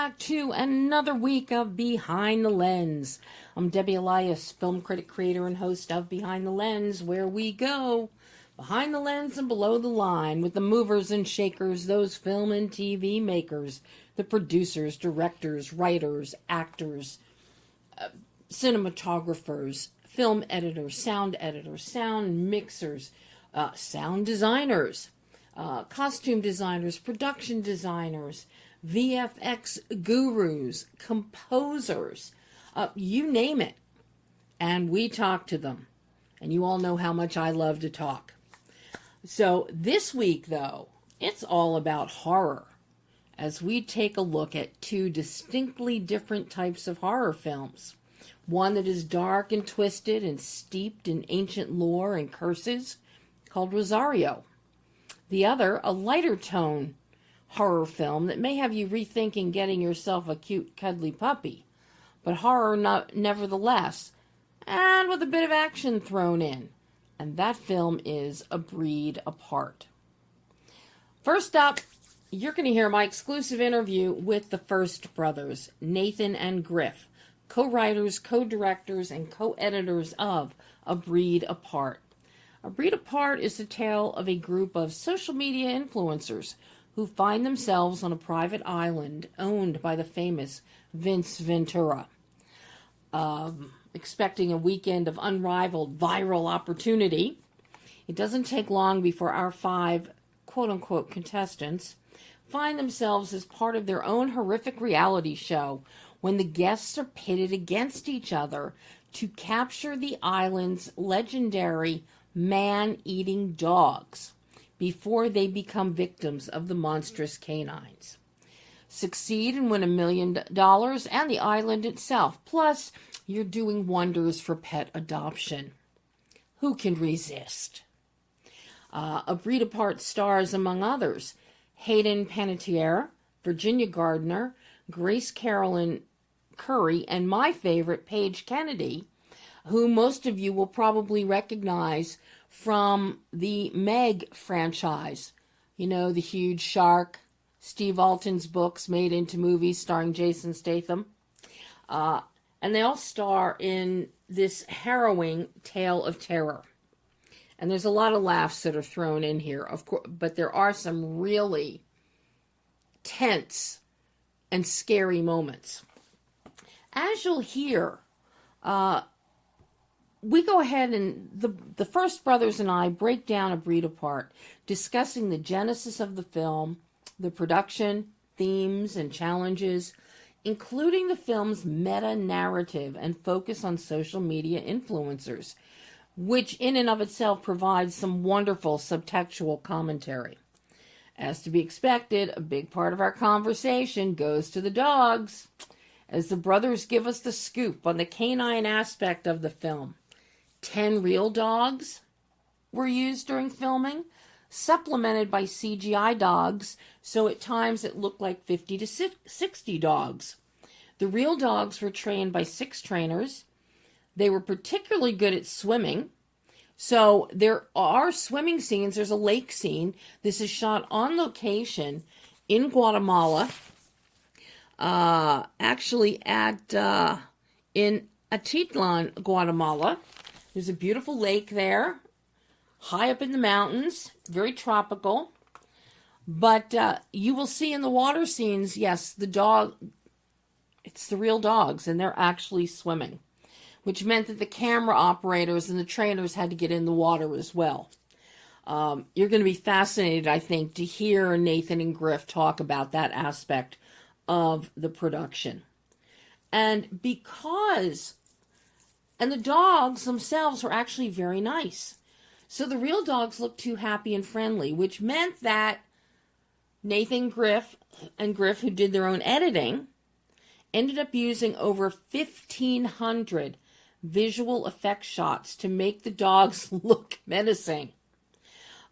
back to another week of Behind the Lens. I'm Debbie Elias, film critic, creator, and host of Behind the Lens, where we go behind the lens and below the line with the movers and shakers, those film and TV makers, the producers, directors, writers, actors, cinematographers, film editors, sound mixers, sound designers, costume designers, production designers, VFX gurus, composers, you name it. And we talk to them. And you all know how much I love to talk. So this week, though, it's all about horror, as we take a look at two distinctly different types of horror films. One that is dark and twisted and steeped in ancient lore and curses, called Rosario. The other, a lighter tone horror film that may have you rethinking getting yourself a cute, cuddly puppy, but horror nevertheless, and with a bit of action thrown in. And that film is A Breed Apart. First up, you're going to hear my exclusive interview with the FURST brothers, Nathan and Griff, co-writers, co-directors, and co-editors of A Breed Apart. A Breed Apart is the tale of a group of social media influencers who find themselves on a private island owned by the famous Vince Ventura. Expecting a weekend of unrivaled viral opportunity, it doesn't take long before our five quote-unquote contestants find themselves as part of their own horrific reality show when the guests are pitted against each other to capture the island's legendary man-eating dogs before they become victims of the monstrous canines. Succeed and win $1 million and the island itself. Plus, you're doing wonders for pet adoption. Who can resist? A Breed Apart stars, among others, Hayden Panettiere, Virginia Gardner, Grace Carolyn Curry, and my favorite, Paige Kennedy, who most of you will probably recognize from the Meg franchise. You know, the huge shark, Steve Alten's books made into movies starring Jason Statham. And they all star in this harrowing tale of terror. And there's a lot of laughs that are thrown in here, of course, but there are some really tense and scary moments. As you'll hear, we go ahead and the FURST brothers and I break down A Breed Apart, discussing the genesis of the film, the production, themes, and challenges, including the film's meta-narrative and focus on social media influencers, which in and of itself provides some wonderful subtextual commentary. As to be expected, a big part of our conversation goes to the dogs, as the brothers give us the scoop on the canine aspect of the film. 10 real dogs were used during filming, supplemented by CGI dogs, so at times it looked like 50 to 60 dogs. The real dogs were trained by 6 trainers. They were particularly good at swimming. So there are swimming scenes. There's a lake scene. This is shot on location in Guatemala. Actually in Atitlan, Guatemala. There's a beautiful lake there, high up in the mountains, very tropical. But you will see in the water scenes, yes, it's the real dogs, and they're actually swimming, which meant that the camera operators and the trainers had to get in the water as well. You're going to be fascinated, I think, to hear Nathan and Griff talk about that aspect of the production. And the dogs themselves were actually very nice. So the real dogs looked too happy and friendly, which meant that Nathan Griff, who did their own editing, ended up using over 1,500 visual effect shots to make the dogs look menacing.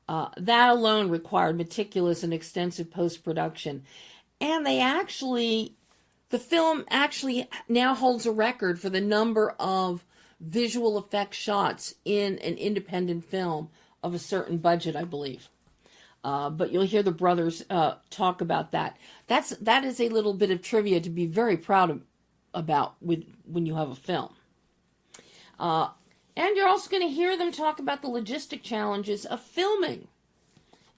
That alone required meticulous and extensive post-production. And the film actually now holds a record for the number of visual effect shots in an independent film of a certain budget, I believe. But you'll hear the brothers talk about that. That is a little bit of trivia to be very proud about when you have a film. And you're also going to hear them talk about the logistic challenges of filming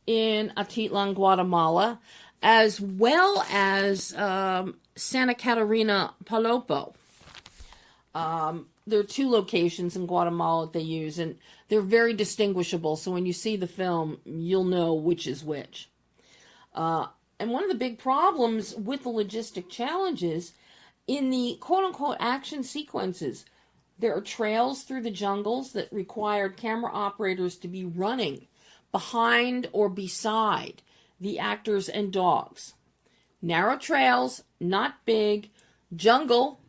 in Atitlan, Guatemala, as well as Santa Catarina, Palopo. There are two locations in Guatemala that they use, and they're very distinguishable. So when you see the film, you'll know which is which. And one of the big problems with the logistic challenges in the quote-unquote action sequences, there are trails through the jungles that required camera operators to be running behind or beside the actors and dogs. Narrow trails, not big, jungle.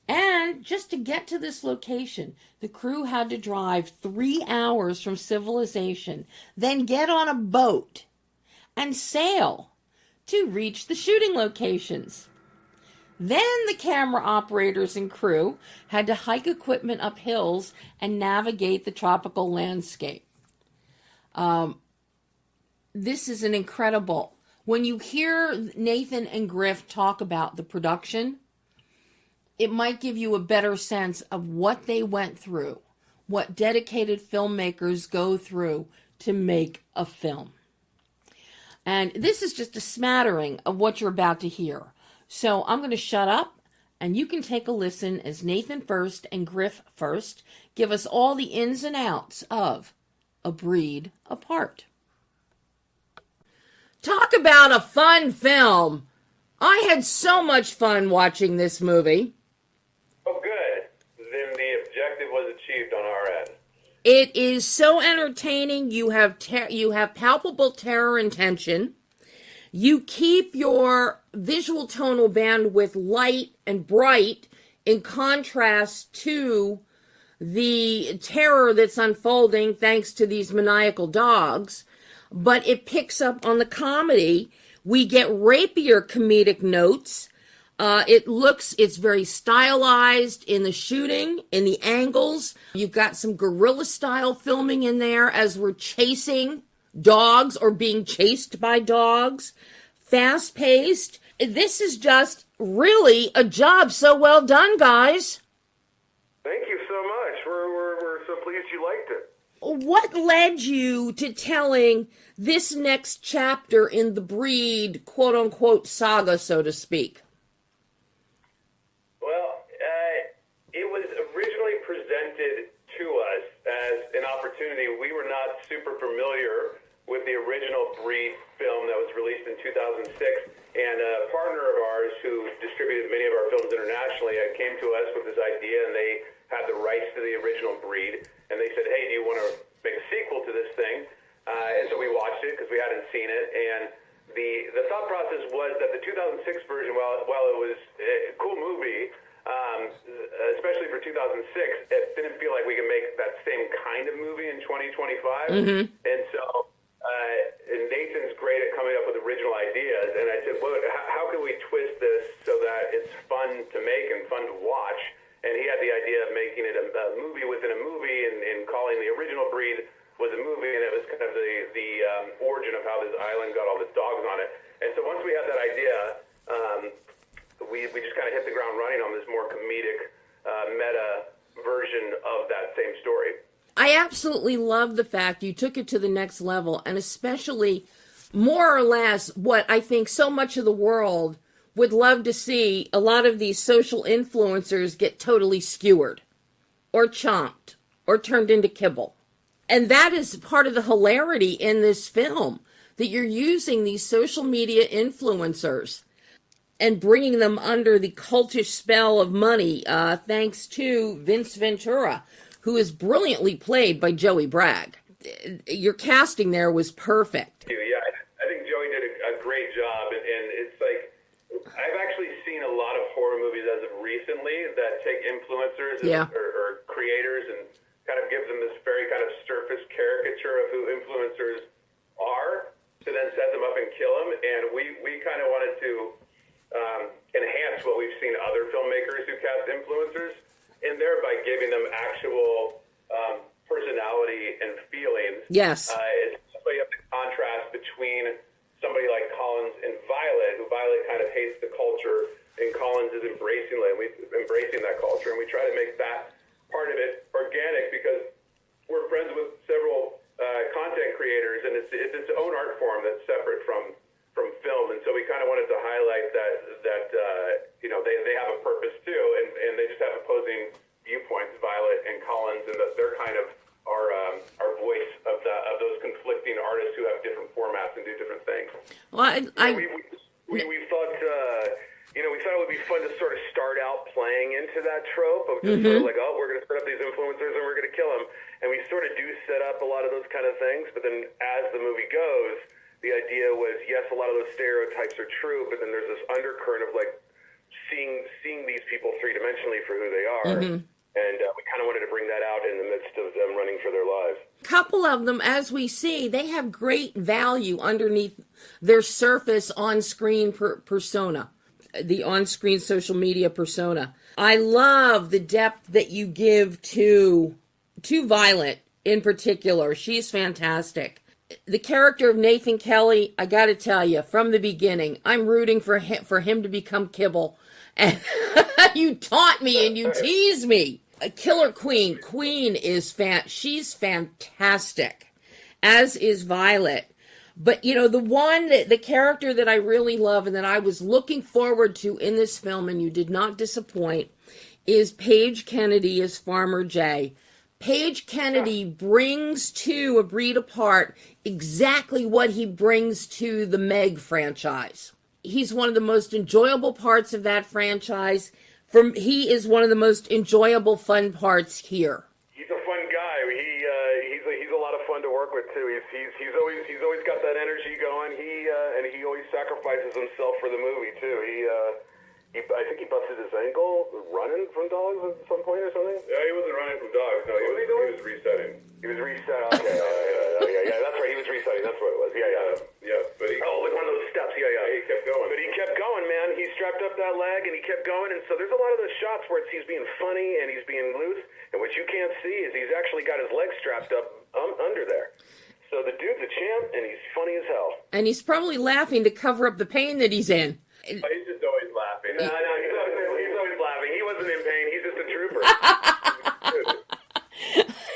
And just to get to this location, the crew had to drive 3 hours from civilization, then get on a boat and sail to reach the shooting locations. Then the camera operators and crew had to hike equipment up hills and navigate the tropical landscape. This is an incredible. When you hear Nathan and Griff talk about the production, it might give you a better sense of what they went through, what dedicated filmmakers go through to make a film. And this is just a smattering of what you're about to hear. So I'm going to shut up, and you can take a listen as Nathan First and Griff First give us all the ins and outs of A Breed Apart. Talk about a fun film. I had so much fun watching this movie. Oh, good. Then the objective was achieved on our end. It is so entertaining. You have palpable terror and tension. You keep your visual tonal bandwidth light and bright in contrast to the terror that's unfolding thanks to these maniacal dogs. But it picks up on the comedy. We get rapier comedic notes. It's very stylized in the shooting, in the angles. You've got some guerrilla style filming in there as we're chasing dogs or being chased by dogs. Fast paced. This is just really a job so well done, guys. Thank you so much. We're so pleased you liked it. What led you to telling this next chapter in the Breed, quote unquote, saga, so to speak? Well, it was originally presented to us as an opportunity. We were not super familiar with the original Breed film that was released in 2006, and a partner of ours who distributed many of our films internationally came to us with this idea, and they had the rights to the original Breed, and they said, hey, do you want to make a sequel to this thing? And so we watched it because we hadn't seen it, and the thought process was that the 2006 version, while it was a cool movie, especially for 2006, it didn't feel like we could make that same kind of movie in 2025. Mm-hmm. And so Nathan's great at coming up with original ideas, and I said, well, how can we twist this so that it's fun to make and fun to watch? And he had the idea of making it a movie within a movie, and calling the original Breed was a movie, and it was kind of the origin of how this island got all the dogs on it. And so once we had that idea, we just kind of hit the ground running on this more comedic, meta version of that same story. I absolutely love the fact you took it to the next level, and especially more or less what I think so much of the world would love to see. A lot of these social influencers get totally skewered or chomped or turned into kibble. And that is part of the hilarity in this film, that you're using these social media influencers and bringing them under the cultish spell of money, thanks to Vince Ventura, who is brilliantly played by Joey Bragg. Your casting there was perfect. Yeah, I think Joey did a great job, and it's like, I've actually seen a lot of horror movies as of recently that take influencers or creators and kind of give them this very kind of surface caricature of who influencers are to then set them up and kill them. And we kind of wanted to enhance what we've seen other filmmakers who cast influencers in there by giving them actual personality and feelings. Yes. It's, so you have to contrast embracing that culture, and we try to make that part of it organic because we're friends with several content creators, and it's its own art form that's separate from film, and so we kind of wanted to highlight that they have a purpose too, and they just have opposing viewpoints, Violet and Collins, and they're kind of our voice of those conflicting artists who have different formats and do different things. Well, we thought we thought it would be fun to sort of start out playing into that trope of just sort of like, oh, we're going to set up these influencers and we're going to kill them, and we sort of do set up a lot of those kind of things, but then as the movie goes, the idea was, yes, a lot of those stereotypes are true, but then there's this undercurrent of like seeing these people three-dimensionally for who they are. And we kind of wanted to bring that out in the midst of them running for their lives. Couple of them, as we see, they have great value underneath their surface on-screen persona, the on-screen social media persona. I love the depth that you give to Violet in particular. She's fantastic. The character of Nathan Kelly, I got to tell you, from the beginning, I'm rooting for him to become Kibble. And you taunt me and you tease me. Killer Queen. Queen is she's fantastic, as is Violet. But, the character that I really love and that I was looking forward to in this film, and you did not disappoint, is Paige Kennedy as Farmer Jay. Paige Kennedy brings to A Breed Apart exactly what he brings to the Meg franchise. He's one of the most enjoyable parts of that franchise. He is one of the most enjoyable, fun parts here. He's a fun guy. He's a lot of fun to work with too. He's always got that energy going. And he always sacrifices himself for the movie too. I think he busted his ankle running from dogs at some point or something. Yeah, he wasn't running from dogs. No, he was resetting. He was resetting. Okay, yeah. That's right. He was resetting. That's what it was. Yeah. But like one of those steps. Yeah. He kept going. But he kept going, man. He strapped up that leg and he kept going. And so there's a lot of those shots where he's being funny and he's being loose. And what you can't see is he's actually got his legs strapped up under there. So the dude's a champ and he's funny as hell. And he's probably laughing to cover up the pain that he's in. He's just always laughing. No, he's always laughing. He wasn't in pain. He's just a trooper.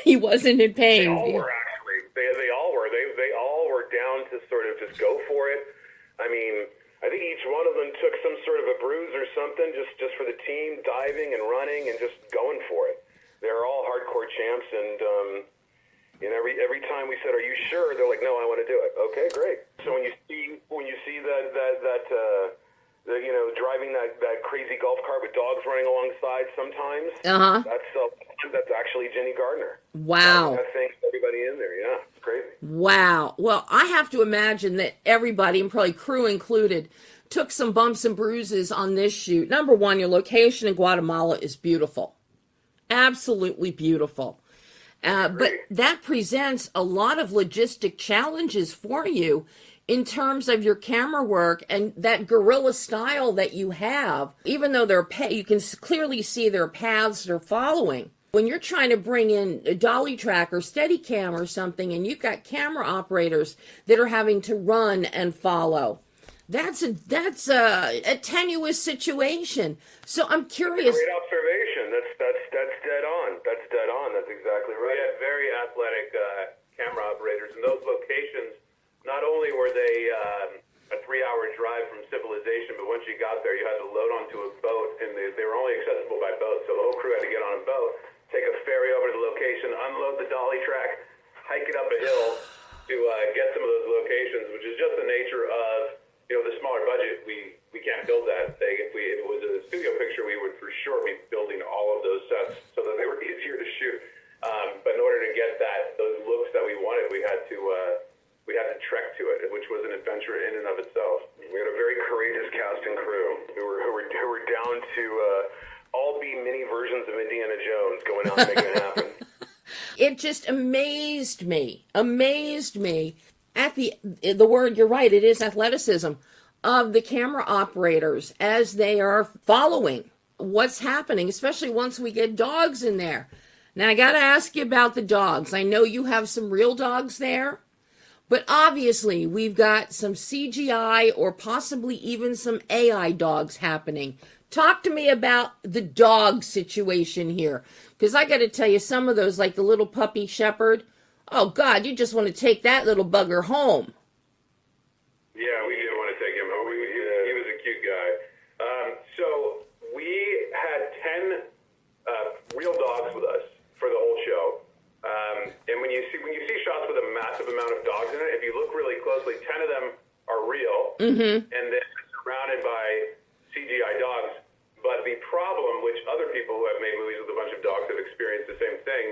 He wasn't in pain. They all were, actually. They all were. They all were down to sort of just go for it. I mean, I think each one of them took some sort of a bruise or something just for the team, diving and running and just going for it. They're all hardcore champs, and every time we said, "Are you sure?" They're like, "No, I want to do it." Okay, great. So when you see that driving that crazy golf cart with dogs running alongside sometimes, that's actually Jenny Gardner. Wow. That thing, everybody in there, yeah, it's crazy. Wow. Well, I have to imagine that everybody, and probably crew included, took some bumps and bruises on this shoot. Number one, your location in Guatemala is beautiful. Absolutely beautiful. But that presents a lot of logistic challenges for you in terms of your camera work and that guerrilla style that you have. Even though you can clearly see there are paths they're following. When you're trying to bring in a dolly track or Steadicam or something, and you've got camera operators that are having to run and follow, that's a tenuous situation. So I'm curious. Great observation. That's dead on. That's dead on. That's exactly right. We had very athletic camera operators in those locations. Not only were they a 3-hour drive from civilization, but once you got there, you had to load onto a boat, and they were only accessible by boat. So the whole crew had to get on a boat, take a ferry over to the location, unload the dolly track, hike it up a hill to get some of those locations, which is just the nature of the smaller budget. We can't build that thing. If it was a studio picture, we would for sure be building all of those sets so that they were easier to shoot. But in order to get those looks that we wanted, we had to trek to it, which was an adventure in and of itself. We had a very courageous cast and crew who were down to all be mini versions of Indiana Jones going out and making it happen. It just amazed me at the word, you're right, it is athleticism, of the camera operators as they are following what's happening, especially once we get dogs in there. Now, I got to ask you about the dogs. I know you have some real dogs there, but obviously we've got some CGI or possibly even some AI dogs happening. Talk to me about the dog situation here. Because I got to tell you, some of those, like the little puppy shepherd, oh, God, you just want to take that little bugger home. Yeah, we did want to take him home. He was a cute guy. So we had 10 real dogs with us for the whole show. And when you see shots with a massive amount of dogs in it, if you look really closely, 10 of them are real, and then surrounded by CGI dogs. But the problem, which other people who have made movies with a bunch of dogs have experienced the same thing,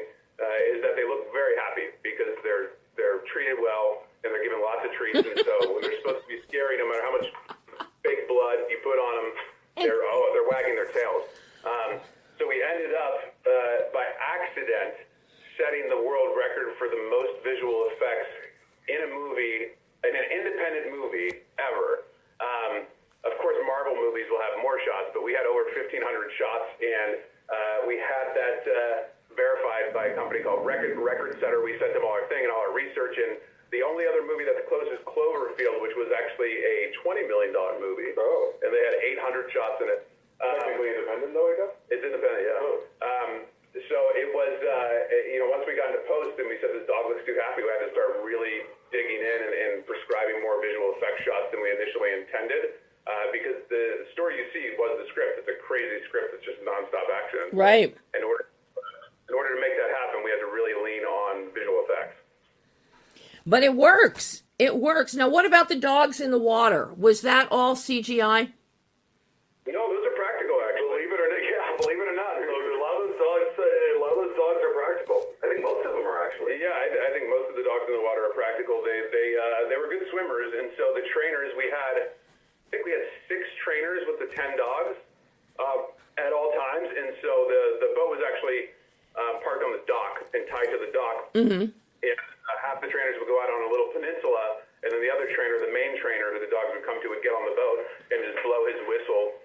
is that they look very happy because they're treated well and they're given lots of treats. And so when they're supposed to be scary, no matter how much fake blood you put on them, they're wagging their tails. So we ended up by accident setting the world record for the most visual effects in a movie, in an independent movie ever. Of course, Marvel movies will have more shots, but we had over 1,500 shots, and we had that verified by a company called Record Setter. We sent them all our thing and all our research, and the only other movie that's close is Cloverfield, which was actually a $20 million movie. Oh. And they had 800 shots in it. Technically independent, though, I guess? It's independent, yeah. Oh. So it was, once we got into post and we said this dog looks too happy, we had to start really digging in and prescribing more visual effects shots than we initially intended. Because the story you see was the script. It's a crazy script. It's just nonstop action. Right. In order to make that happen, we had to really lean on visual effects. But it works. It works. Now, what about the dogs in the water? Was that all CGI? No, those are practical, actually. Believe it or not. A lot of those dogs are practical. I think most of them are, actually. Yeah, I think most of the dogs in the water are practical. They were good swimmers, and so the trainers we had. I think we had 6 trainers with the 10 dogs at all times, and so the boat was actually parked on the dock and tied to the dock. Mm-hmm. And half the trainers would go out on a little peninsula, and then the other trainer, the main trainer that the dogs would come to, would get on the boat and just blow his whistle,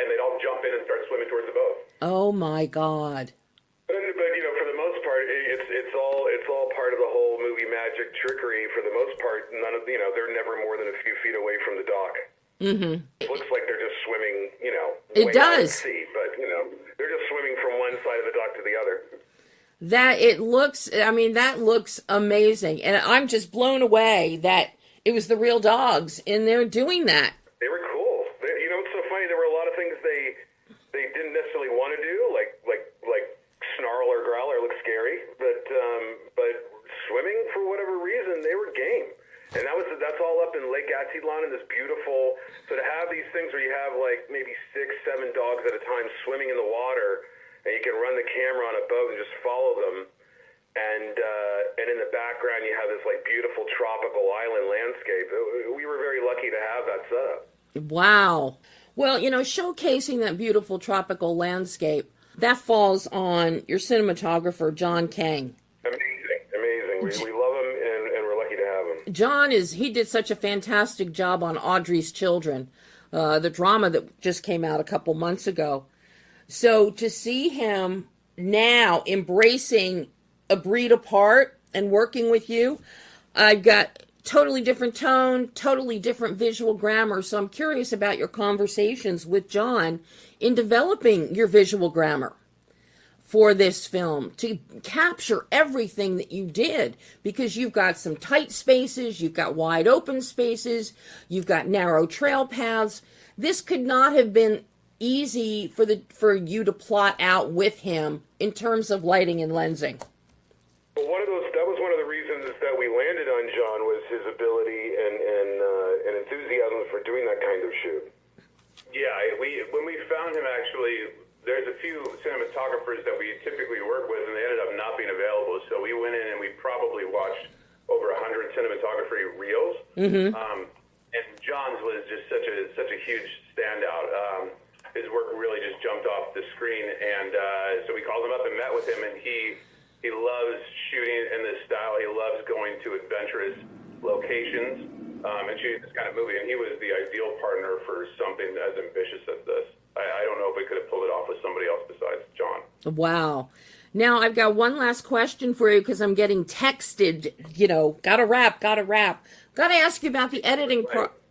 and they'd all jump in and start swimming towards the boat. Oh my God! But for the most part, it's all part of the whole movie magic trickery. For the most part, they're never more than a few feet away from the dock. Mm-hmm. It looks like they're just swimming, it way does. out at sea, but they're just swimming from one side of the dock to the other. That looks amazing, and I'm just blown away that it was the real dogs in there doing that. They were cool. It's so funny. There were a lot of things they didn't necessarily want to do, like snarl or growl or look scary, but swimming for whatever reason they were game. And that's all up in Lake Atitlan, and this beautiful. So to have these things where you have like maybe 6, 7 dogs at a time swimming in the water, and you can run the camera on a boat and just follow them, and in the background you have this like beautiful tropical island landscape. We were very lucky to have that setup. Wow. Well, showcasing that beautiful tropical landscape, that falls on your cinematographer, John Kang. Amazing. We love him, and we're lucky to have him. John he did such a fantastic job on Audrey's Children, the drama that just came out a couple months ago. So to see him now embracing A Breed Apart and working with you, I've got totally different tone, totally different visual grammar. So I'm curious about your conversations with John in developing your visual grammar for this film to capture everything that you did, because you've got some tight spaces, you've got wide open spaces, you've got narrow trail paths. This could not have been easy for you to plot out with him in terms of lighting and lensing. Well, that was one of the reasons that we landed on John, was his ability and enthusiasm for doing that kind of shoot. Yeah, when we found him, actually, there's a few cinematographers that we typically work with, and they ended up not being available. So we went in and we probably watched over 100 cinematography reels. Mm-hmm. And John's was just such a huge standout. His work really just jumped off the screen, and so we called him up and met with him, and he loves shooting in this style. He loves going to adventurous locations and shooting this kind of movie, and he was the ideal partner for something as ambitious as this. I don't know if we could have pulled it off with somebody else besides John. Wow. Now, I've got one last question for you, because I'm getting texted, gotta wrap. Got to ask you about the editing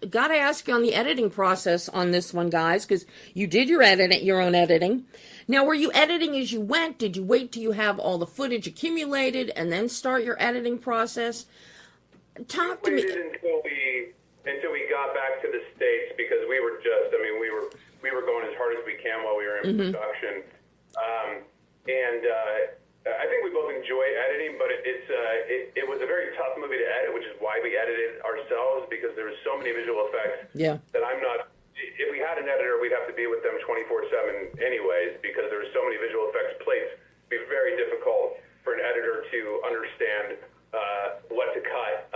got to ask you on the editing process on this one, guys, because you did your own editing. Now, were you editing as you went? Did you wait till you have all the footage accumulated and then start your editing process? Talk to me. We waited until we got back to the States, because we were going as hard as we can while we were in production. I think we both enjoy editing, but it was a very tough movie to edit, which is why we edited ourselves, because there was so many visual effects that I'm not. If we had an editor, we'd have to be with them 24/7 anyways, because there were so many visual effects plates. It'd be very difficult for an editor to understand what to cut,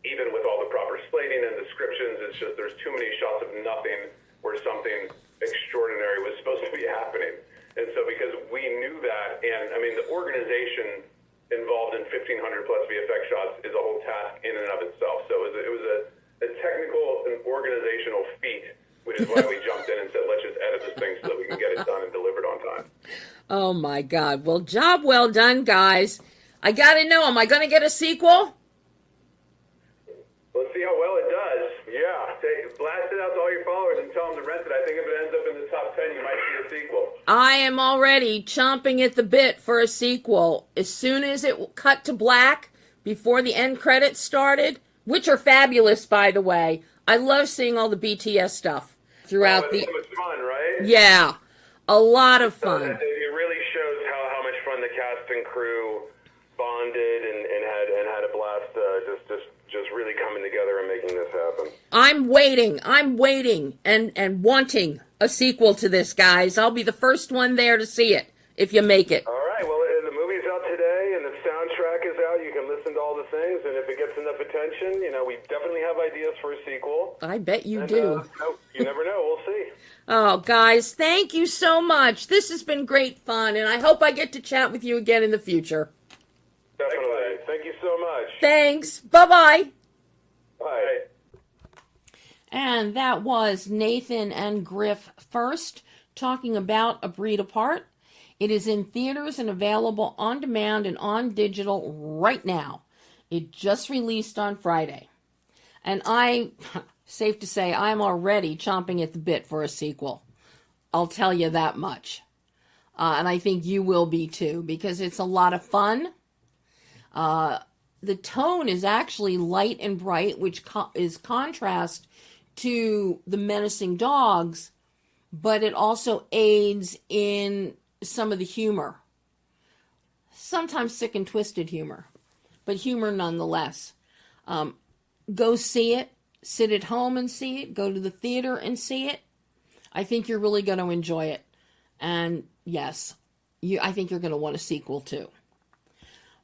even with all the proper slating and descriptions. It's just there's too many shots of nothing where something extraordinary was supposed to be happening. And so because we knew that, and I mean, the organization involved in 1,500 plus VFX shots is a whole task in and of itself. So it was a technical and organizational feat, which is why we jumped in and said, let's just edit this thing so that we can get it done and delivered on time. Oh my God. Well, job well done, guys. I got to know, am I going to get a sequel? Let's see how well it does. Yeah. Blast it out to all your followers and tell them to rent it. I think if it ends up in the top 10, you might see a sequel. I am already chomping at the bit for a sequel. As soon as it cut to black, before the end credits started, which are fabulous, by the way. I love seeing all the BTS stuff throughout It was fun, right? Yeah, a lot of fun. It really shows how much fun the cast and crew bonded and had a blast just really coming together and making this happen. I'm waiting and wanting a sequel to this, guys. I'll be the first one there to see it, if you make it. All right, well, the movie's out today, and the soundtrack is out. You can listen to all the things, and if it gets enough attention, we definitely have ideas for a sequel. I bet you do. You never know. We'll see. Oh, guys, thank you so much. This has been great fun, and I hope I get to chat with you again in the future. Definitely. Thank you so much. Thanks. Bye-bye. Bye. And that was Nathan and Griff First talking about A Breed Apart. It is in theaters and available on demand and on digital right now. It just released on Friday. And safe to say, I'm already chomping at the bit for a sequel. I'll tell you that much. And I think you will be too, because it's a lot of fun. The tone is actually light and bright, which is contrast to the menacing dogs, but it also aids in some of the humor. Sometimes sick and twisted humor, but humor nonetheless. Go see it. Sit at home and see it. Go to the theater and see it. I think you're really going to enjoy it. And yes, I think you're going to want a sequel too.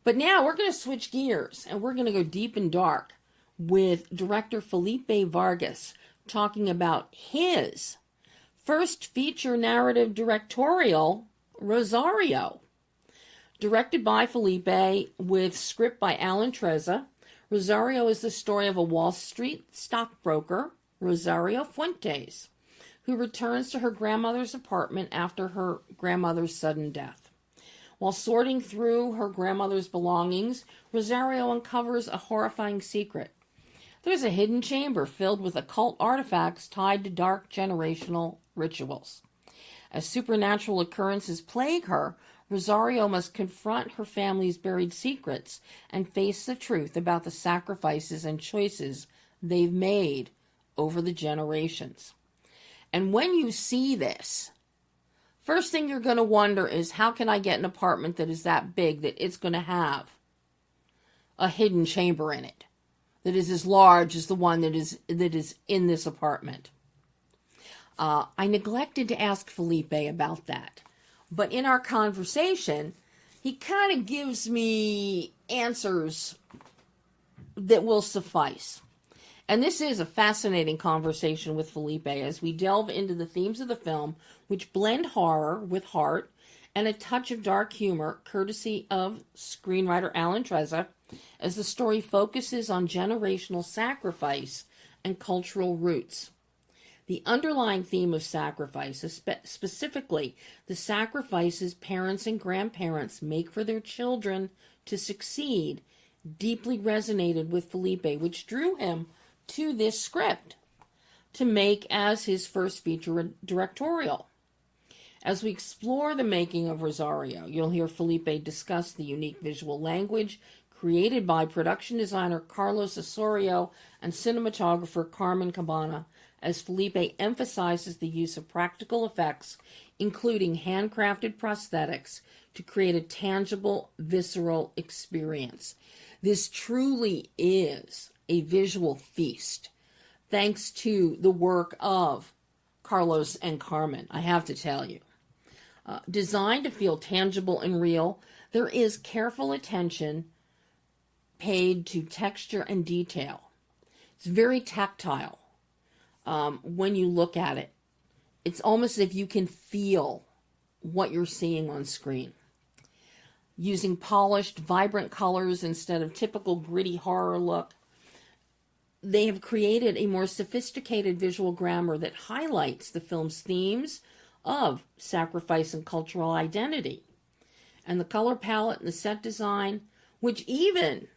But now we're going to switch gears and we're going to go deep and dark with director Felipe Vargas talking about his first feature narrative directorial, Rosario. Directed by Felipe with script by Alan Trezza, Rosario is the story of a Wall Street stockbroker, Rosario Fuentes, who returns to her grandmother's apartment after her grandmother's sudden death. While sorting through her grandmother's belongings, Rosario uncovers a horrifying secret. There's a hidden chamber filled with occult artifacts tied to dark generational rituals. As supernatural occurrences plague her, Rosario must confront her family's buried secrets and face the truth about the sacrifices and choices they've made over the generations. And when you see this, first thing you're going to wonder is, how can I get an apartment that is that big that it's going to have a hidden chamber in it that is as large as the one that is in this apartment? I neglected to ask Felipe about that. But in our conversation, he kind of gives me answers that will suffice. And this is a fascinating conversation with Felipe as we delve into the themes of the film, which blend horror with heart and a touch of dark humor, courtesy of screenwriter Alan Trezza, as the story focuses on generational sacrifice and cultural roots. The underlying theme of sacrifice, specifically the sacrifices parents and grandparents make for their children to succeed, deeply resonated with Felipe, which drew him to this script to make as his first feature directorial. As we explore the making of Rosario, you'll hear Felipe discuss the unique visual language created by production designer Carlos Osorio and cinematographer Carmen Cabana, as Felipe emphasizes the use of practical effects, including handcrafted prosthetics, to create a tangible, visceral experience. This truly is a visual feast, thanks to the work of Carlos and Carmen, I have to tell you. Designed to feel tangible and real, there is careful attention paid to texture and detail. It's very tactile when you look at it. It's almost as if you can feel what you're seeing on screen. Using polished, vibrant colors instead of typical gritty horror look, they have created a more sophisticated visual grammar that highlights the film's themes of sacrifice and cultural identity. And the color palette and the set design, which even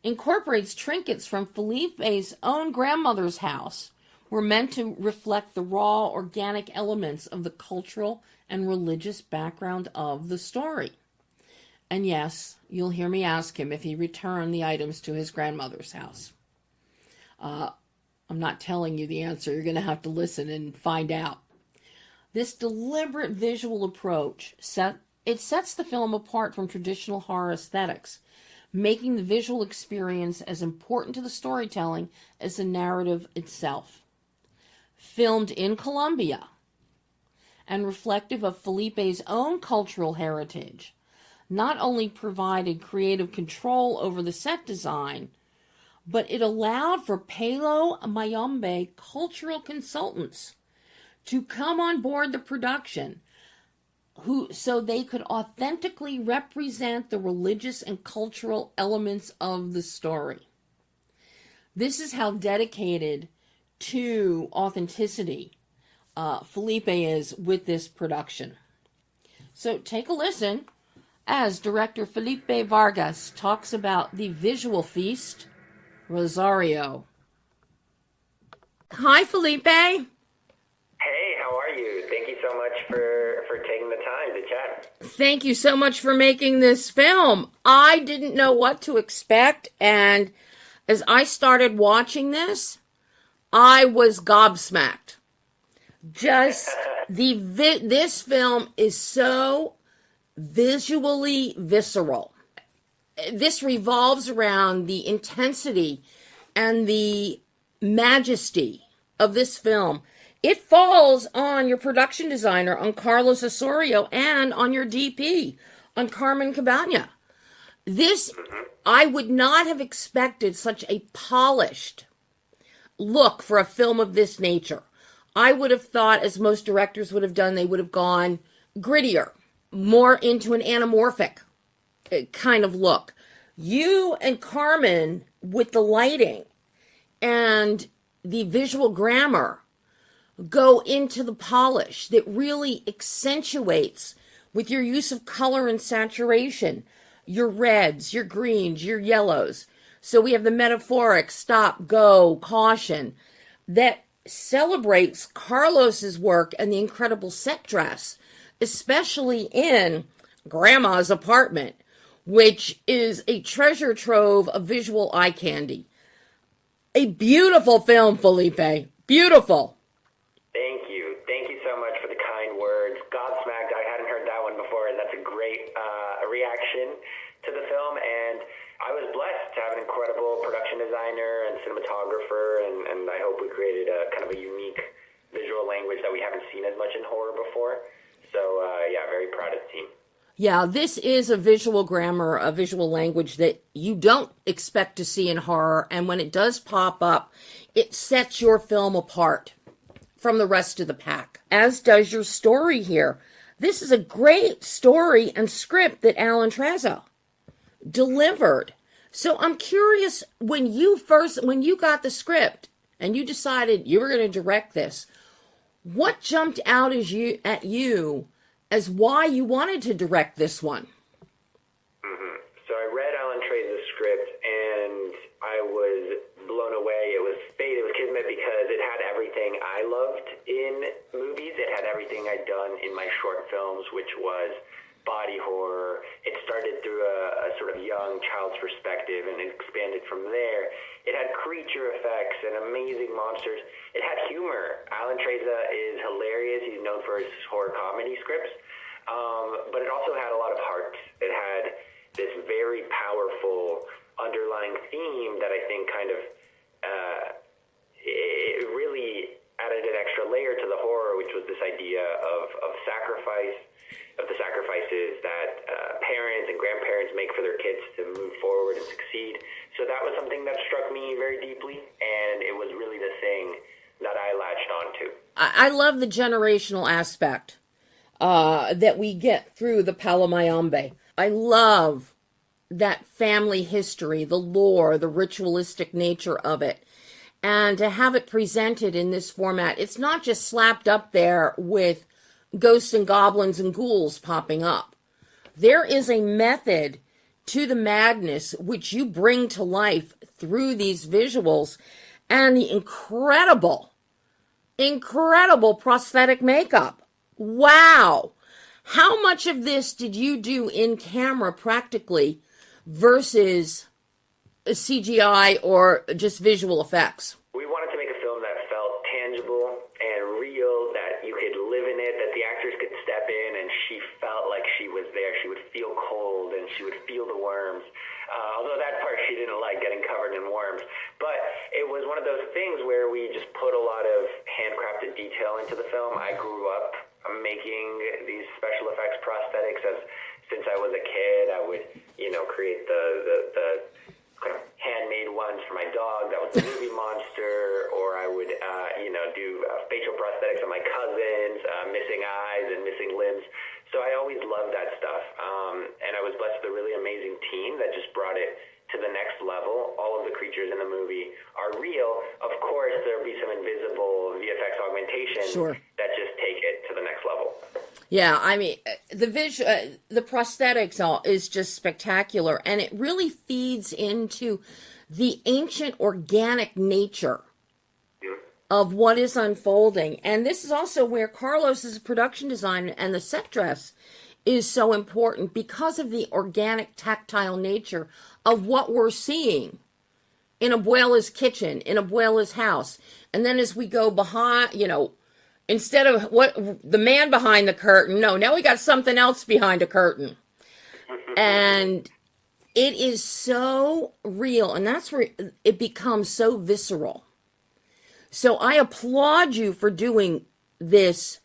incorporates trinkets from Felipe's own grandmother's house, were meant to reflect the raw, organic elements of the cultural and religious background of the story. And yes, you'll hear me ask him if he returned the items to his grandmother's house. I'm not telling you the answer. You're going to have to listen and find out. This deliberate visual approach sets the film apart from traditional horror aesthetics, making the visual experience as important to the storytelling as the narrative itself. Filmed in Colombia and reflective of Felipe's own cultural heritage, not only provided creative control over the set design, but it allowed for Palo Mayombe cultural consultants to come on board the production so they could authentically represent the religious and cultural elements of the story. This is how dedicated to authenticity Felipe is with this production. So take a listen as director Felipe Vargas talks about the visual feast, Rosario. Hi, Felipe. Hey, how are you? Thank you so much for taking the time to chat. Thank you so much for making this film. I didn't know what to expect, and as I started watching this, I was gobsmacked. Just this film is so visually visceral. This revolves around the intensity and the majesty of this film. It falls on your production designer, on Carlos Osorio, and on your DP, on Carmen Cabana. This, I would not have expected such a polished look for a film of this nature. I would have thought, as most directors would have done, they would have gone grittier, more into an anamorphic kind of look. You and Carmen, with the lighting and the visual grammar, go into the polish that really accentuates with your use of color and saturation, your reds, your greens, your yellows. So we have the metaphoric stop, go, caution that celebrates Carlos's work and the incredible set dress, especially in Grandma's apartment, which is a treasure trove of visual eye candy. A beautiful film, Felipe. Beautiful. Thank you. Thank you so much for the kind words. Godsmacked, I hadn't heard that one before, and that's a great reaction to the film. And I was blessed to have an incredible production designer and cinematographer, and I hope we created a kind of a unique visual language that we haven't seen as much in horror before. So, yeah, very proud of the team. Yeah, this is a visual grammar, a visual language that you don't expect to see in horror, and when it does pop up, it sets your film apart from the rest of the pack, as does your story here. This is a great story and script that Alan Trezza delivered. So I'm curious, when you got the script and you decided you were going to direct this, what jumped out at you as why you wanted to direct this one? So I read Alan Trezza's script, and I was blown away. It was on in my short films, which was body horror. It started through a sort of young child's perspective and it expanded from there. It had creature effects and amazing monsters. It had humor. Alan Trezza is hilarious. He's known for his horror comedy scripts. But it also had a lot of heart. It had this very powerful underlying theme that I think kind of it really added an extra layer to the horror, which was this idea of sacrifice, of the sacrifices that parents and grandparents make for their kids to move forward and succeed. So that was something that struck me very deeply, and it was really the thing that I latched onto. I love the generational aspect that we get through the Palomayombe. I love that family history, the lore, the ritualistic nature of it. And to have it presented in this format, it's not just slapped up there with ghosts and goblins and ghouls popping up. There is a method to the madness which you bring to life through these visuals and the incredible prosthetic makeup. Wow. How much of this did you do in camera practically versus CGI or just visual effects? We wanted to make a film that felt tangible and real, that you could live in it, that the actors could step in and she felt like she was there. She would feel cold and she would feel the worms. Although that part she didn't like, getting covered in worms. But it was one of those things where we just put a lot of handcrafted detail into the film. I grew up making these special effects prosthetics since I was a kid. I would, create the kind of handmade ones for my dog that was the movie monster, or I would, do facial prosthetics on my cousins, missing eyes and missing limbs. So I always loved that stuff. And I was blessed with a really amazing team that just brought it to the next level. All of the creatures in the movie are real. Of course, there'll be some invisible VFX augmentation that just take it to the next level. Yeah, I mean, the prosthetics is just spectacular, and it really feeds into the ancient organic nature of what is unfolding. And this is also where Carlos's production design and the set dress is so important, because of the organic, tactile nature of what we're seeing in Abuela's kitchen, in Abuela's house. And then as we go behind, instead of what the man behind the curtain, now we got something else behind a curtain. And it is so real, and that's where it becomes so visceral. So I applaud you for doing this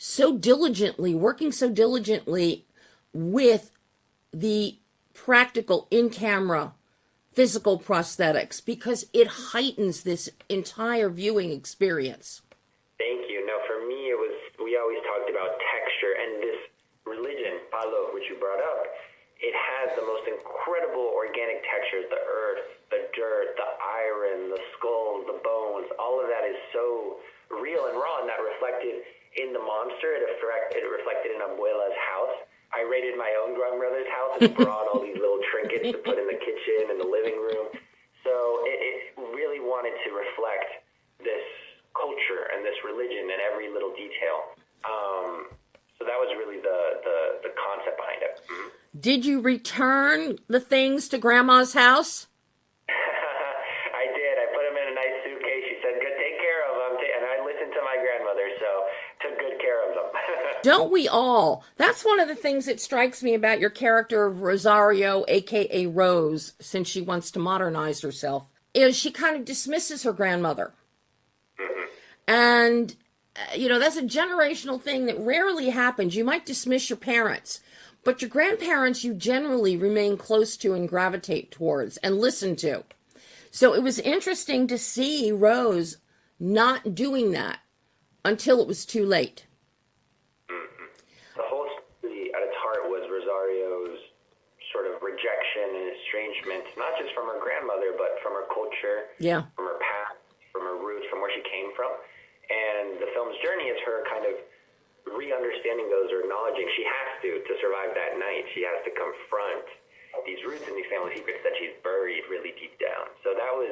so diligently, working so diligently with the practical in-camera physical prosthetics, because it heightens this entire viewing experience. Thank you. Now, for me, we always talked about texture, and this religion, Palo, which you brought up, it has the most incredible organic textures, the earth, the dirt, the iron, the skulls, the bones. All of that is so real and raw, and that reflected in the monster. It reflected in Abuela's house. I raided my own grandmother's house and brought all these little trinkets to put in the kitchen and the living room. So it really wanted to reflect this culture and this religion in every little detail. So that was really the concept behind it. Mm-hmm. Did you return the things to Grandma's house? I did. I put them in a nice suitcase. She said, "Good, take care of them." And I listened to my grandmother, so took good care of them. Don't we all? That's one of the things that strikes me about your character of Rosario, a.k.a. Rose, since she wants to modernize herself, is she kind of dismisses her grandmother. Mm-hmm. And, that's a generational thing that rarely happens. You might dismiss your parents, but your grandparents you generally remain close to and gravitate towards and listen to. So it was interesting to see Rose not doing that until it was too late. The whole story at its heart was Rosario's sort of rejection and estrangement, not just from her grandmother, but from her culture, from her past, from her roots, from where she came from. And the film's journey is her kind of re-understanding those, or acknowledging she has to survive that night. She has to confront these roots and these family secrets that she's buried really deep down. So that was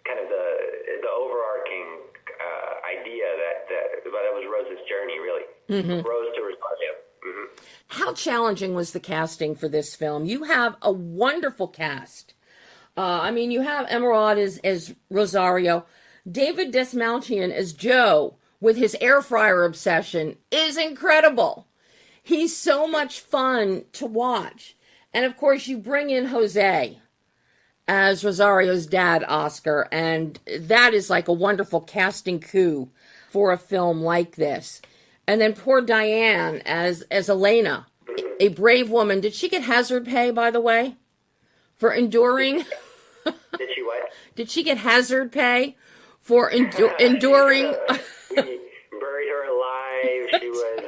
kind of the overarching idea that was Rose's journey, really. Rose to Rosario. Mm-hmm. How challenging was the casting for this film? You have a wonderful cast. You have Emerald as Rosario. David Desmalchian as Joe, with his air fryer obsession, is incredible. He's so much fun to watch. And of course, you bring in Jose as Rosario's dad, Oscar, and that is like a wonderful casting coup for a film like this. And then poor Diane as Elena, a brave woman. Did she get hazard pay, by the way, for enduring? Did she what? Did she get hazard pay for enduring? We buried her alive. She was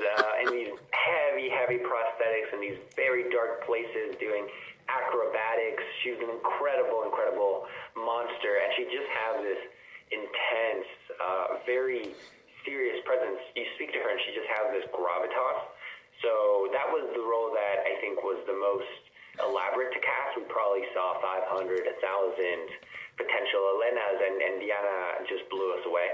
in these heavy prosthetics in these very dark places doing acrobatics. She was an incredible monster, and she just has this intense, very serious presence. You speak to her, and she just has this gravitas. So that was the role that I think was the most elaborate to cast. We probably saw 500, 1,000 potential Elenas, and Diana just blew us away.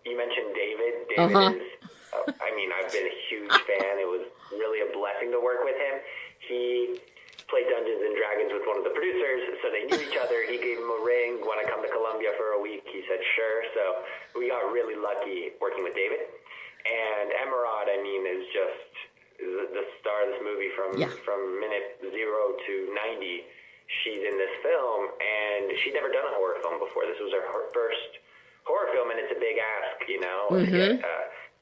You mentioned David. David is, I've been a huge fan. It was really a blessing to work with him. He played Dungeons and Dragons with one of the producers, so they knew each other. He gave him a ring. When I come to Colombia for a week, he said, sure. So we got really lucky working with David. And Emerald, is just the star of this movie from minute 0 to 90. She's in this film, and she'd never done a horror film before. This was her first horror film, and it's a big ask, Mm-hmm.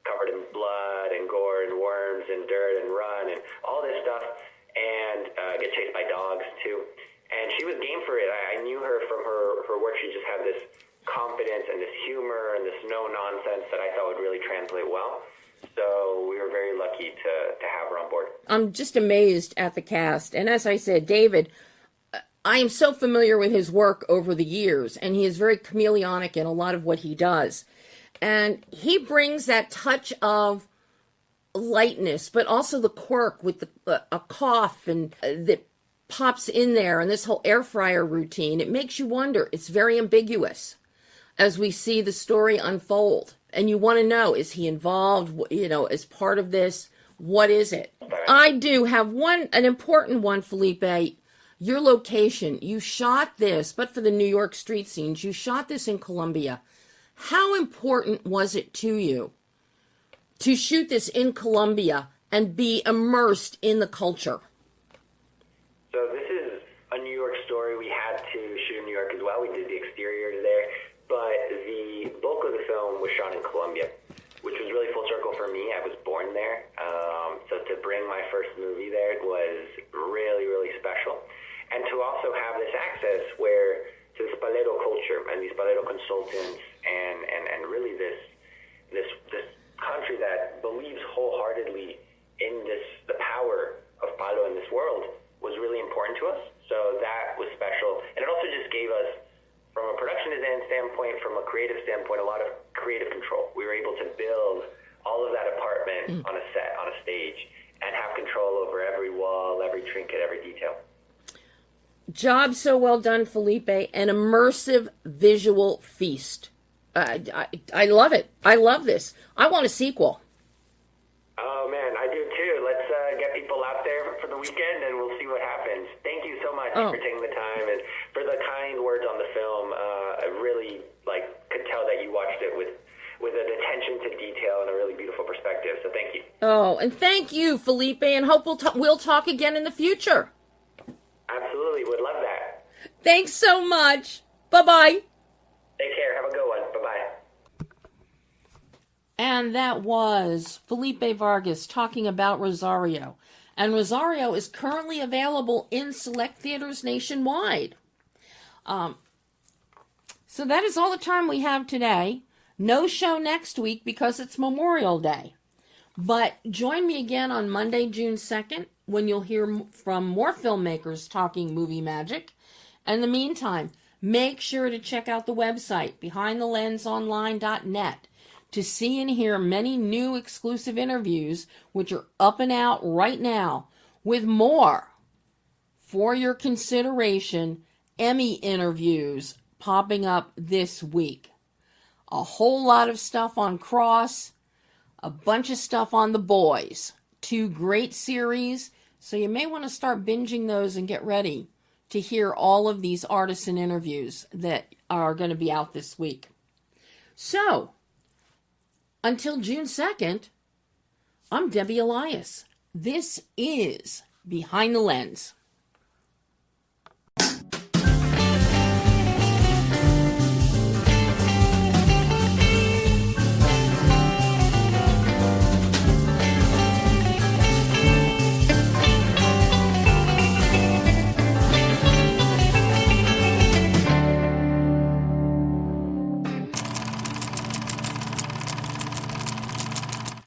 Covered in blood and gore and worms and dirt and run and all this stuff, and get chased by dogs too. And she was game for it. I knew her from her work. She just had this confidence and this humor and this no nonsense that I thought would really translate well. So we were very lucky to have her on board. I'm just amazed at the cast. And as I said, David, I am so familiar with his work over the years, and he is very chameleonic in a lot of what he does. And he brings that touch of lightness, but also the quirk with a cough and that pops in there, and this whole air fryer routine. It makes you wonder. It's very ambiguous as we see the story unfold. And you want to know, is he involved, as part of this? What is it? I do have an important one, Felipe. Your location. You shot this, but for the New York street scenes, you shot this in Colombia. How important was it to you to shoot this in Colombia and be immersed in the culture? So this is a New York story. We had to shoot in New York as well. We did the exteriors there, but the bulk of the film was shot in Colombia, which was really full circle for me. I was born there, so to bring my first movie there was really special, and to also have this access to this palero culture and these palero consultants and really this country that believes wholeheartedly in the power of palo in this world was really important to us. So that was special. And it also just gave us, from a production design standpoint, from a creative standpoint, a lot of creative control. We were able to build all of that apartment on a set, on a stage, and have control over every wall, every trinket, every detail. Job so well done, Felipe. An immersive visual feast. I love it. I love this. I want a sequel. Oh, man, I do too. Let's get people out there for the weekend, and we'll see what happens. Thank you so much for taking the time and for the kind words on the film. I really could tell that you watched it with an attention to detail and a really beautiful perspective. So thank you. Oh, and thank you, Felipe, and hope we'll talk again in the future. Absolutely, would love that. Thanks so much. Bye-bye. Take care. Have a good one. Bye-bye. And that was Felipe Vargas talking about Rosario. And Rosario is currently available in select theaters nationwide. So that is all the time we have today. No show next week because it's Memorial Day. But join me again on Monday, June 2nd, when you'll hear from more filmmakers talking movie magic. And in the meantime, make sure to check out the website, behindthelensonline.net, to see and hear many new exclusive interviews, which are up and out right now, with more for your consideration Emmy interviews popping up this week. A whole lot of stuff on Cross, a bunch of stuff on The Boys. 2 great series, so you may want to start binging those and get ready to hear all of these artists and interviews that are going to be out this week. So, until June 2nd, I'm Debbie Elias. This is Behind the Lens.